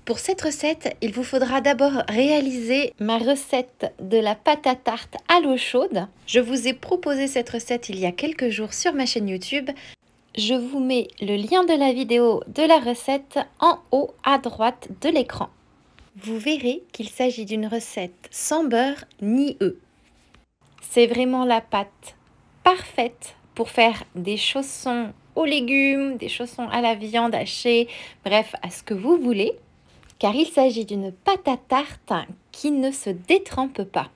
Pour cette recette, il vous faudra d'abord réaliser ma recette de la pâte à tarte à l'eau chaude. Je vous ai proposé cette recette il y a quelques jours sur ma chaîne YouTube. Je vous mets le lien de la vidéo de la recette en haut à droite de l'écran. Vous verrez qu'il s'agit d'une recette sans beurre ni œufs. C'est vraiment la pâte parfaite pour faire des chaussons aux légumes, des chaussons à la viande hachée, bref, à ce que vous voulez, car il s'agit d'une pâte à tarte qui ne se détrempe pas.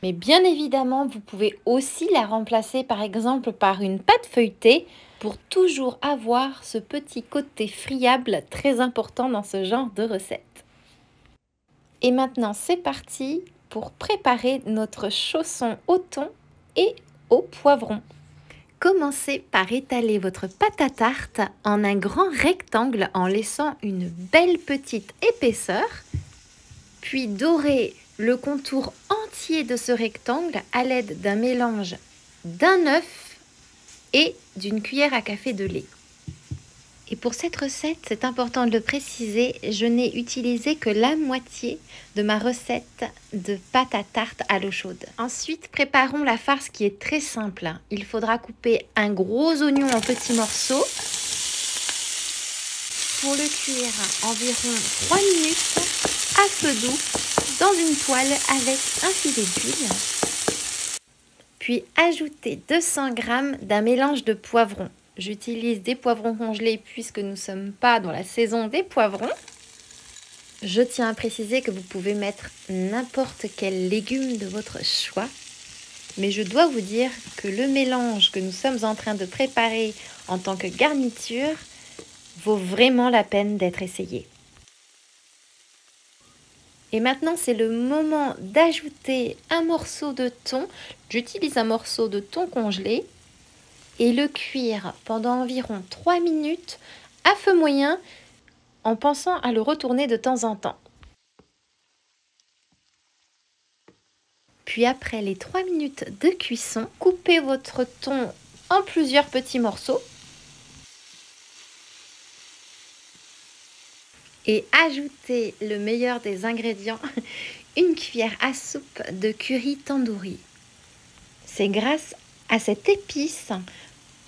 Mais bien évidemment, vous pouvez aussi la remplacer par exemple par une pâte feuilletée pour toujours avoir ce petit côté friable très important dans ce genre de recette. Et maintenant, c'est parti pour préparer notre chausson au thon et au poivron. Commencez par étaler votre pâte à tarte en un grand rectangle en laissant une belle petite épaisseur, puis dorez le contour entier de ce rectangle à l'aide d'un mélange d'un œuf et d'une cuillère à café de lait. Et pour cette recette, c'est important de le préciser, je n'ai utilisé que la moitié de ma recette de pâte à tarte à l'eau chaude. Ensuite, préparons la farce qui est très simple. Il faudra couper un gros oignon en petits morceaux. Pour le cuire environ 3 minutes à feu doux dans une poêle avec un filet d'huile. Puis ajoutez 200 g d'un mélange de poivrons. J'utilise des poivrons congelés puisque nous ne sommes pas dans la saison des poivrons. Je tiens à préciser que vous pouvez mettre n'importe quel légume de votre choix. Mais je dois vous dire que le mélange que nous sommes en train de préparer en tant que garniture vaut vraiment la peine d'être essayé. Et maintenant, c'est le moment d'ajouter un morceau de thon. J'utilise un morceau de thon congelé. Et le cuire pendant environ 3 minutes à feu moyen en pensant à le retourner de temps en temps. Puis après les 3 minutes de cuisson, coupez votre thon en plusieurs petits morceaux et ajoutez le meilleur des ingrédients, une cuillère à soupe de curry tandoori. C'est grâce à cette épice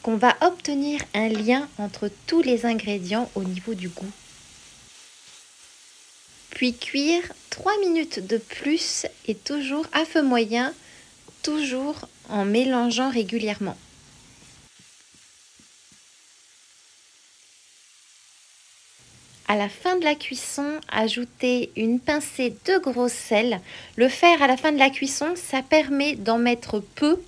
qu'on va obtenir un lien entre tous les ingrédients au niveau du goût. Puis cuire 3 minutes de plus et toujours à feu moyen, toujours en mélangeant régulièrement. À la fin de la cuisson, ajoutez une pincée de gros sel. Le faire à la fin de la cuisson, ça permet d'en mettre peu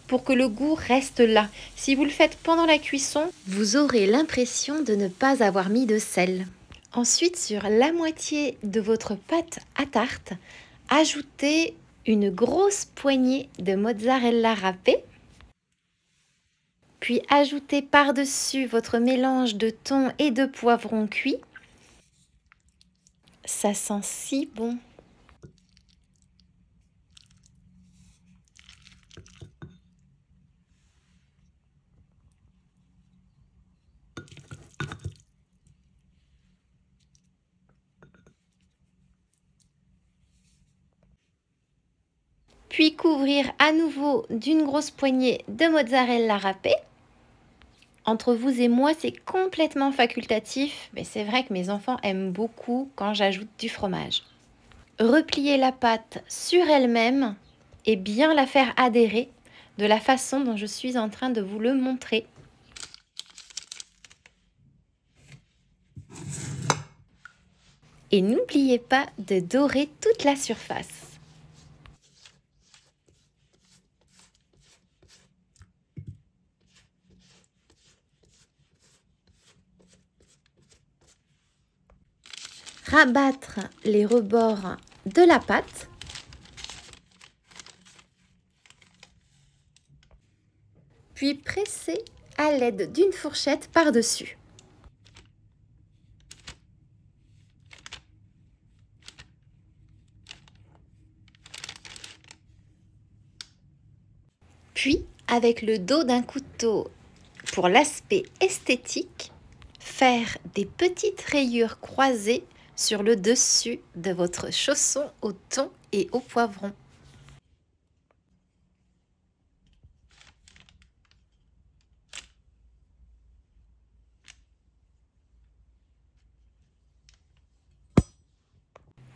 pour que le goût reste là. Si vous le faites pendant la cuisson, vous aurez l'impression de ne pas avoir mis de sel. Ensuite, sur la moitié de votre pâte à tarte, ajoutez une grosse poignée de mozzarella râpée. Puis ajoutez par-dessus votre mélange de thon et de poivron cuit. Ça sent si bon! Puis couvrir à nouveau d'une grosse poignée de mozzarella râpée. Entre vous et moi, c'est complètement facultatif, mais c'est vrai que mes enfants aiment beaucoup quand j'ajoute du fromage. Repliez la pâte sur elle-même et bien la faire adhérer de la façon dont je suis en train de vous le montrer. Et n'oubliez pas de dorer toute la surface. Rabattre les rebords de la pâte. Puis presser à l'aide d'une fourchette par-dessus. Puis, avec le dos d'un couteau pour l'aspect esthétique, faire des petites rayures croisées sur le dessus de votre chausson au thon et au poivron.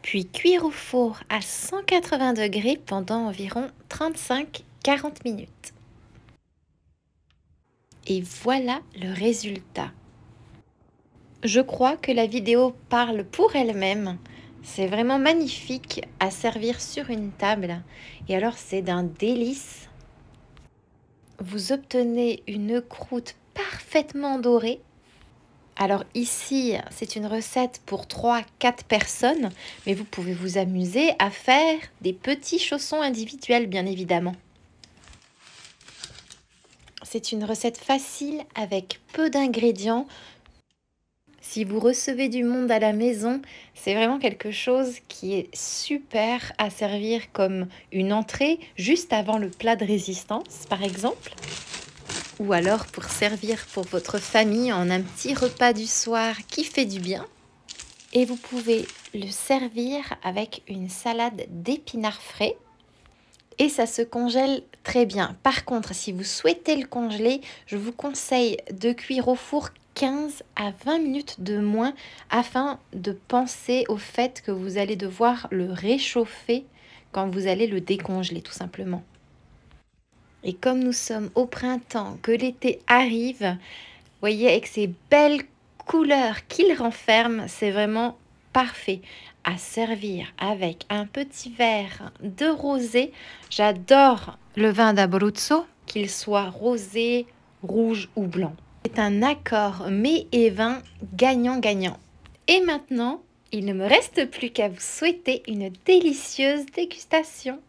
Puis cuire au four à 180 degrés pendant environ 35-40 minutes. Et voilà le résultat. Je crois que la vidéo parle pour elle-même. C'est vraiment magnifique à servir sur une table. Et alors c'est d'un délice. Vous obtenez une croûte parfaitement dorée. Alors ici, c'est une recette pour 3-4 personnes, mais vous pouvez vous amuser à faire des petits chaussons individuels, bien évidemment. C'est une recette facile avec peu d'ingrédients. Si vous recevez du monde à la maison, c'est vraiment quelque chose qui est super à servir comme une entrée juste avant le plat de résistance, par exemple. Ou alors pour servir pour votre famille en un petit repas du soir qui fait du bien. Et vous pouvez le servir avec une salade d'épinards frais. Et ça se congèle très bien. Par contre, si vous souhaitez le congeler, je vous conseille de cuire au four 15 à 20 minutes de moins afin de penser au fait que vous allez devoir le réchauffer quand vous allez le décongeler tout simplement. Et comme nous sommes au printemps, que l'été arrive, voyez avec ces belles couleurs qu'il renferme, c'est vraiment parfait à servir avec un petit verre de rosé. J'adore le vin d'Abruzzo, qu'il soit rosé, rouge ou blanc. C'est un accord mets et vin gagnant-gagnant. Et maintenant, il ne me reste plus qu'à vous souhaiter une délicieuse dégustation.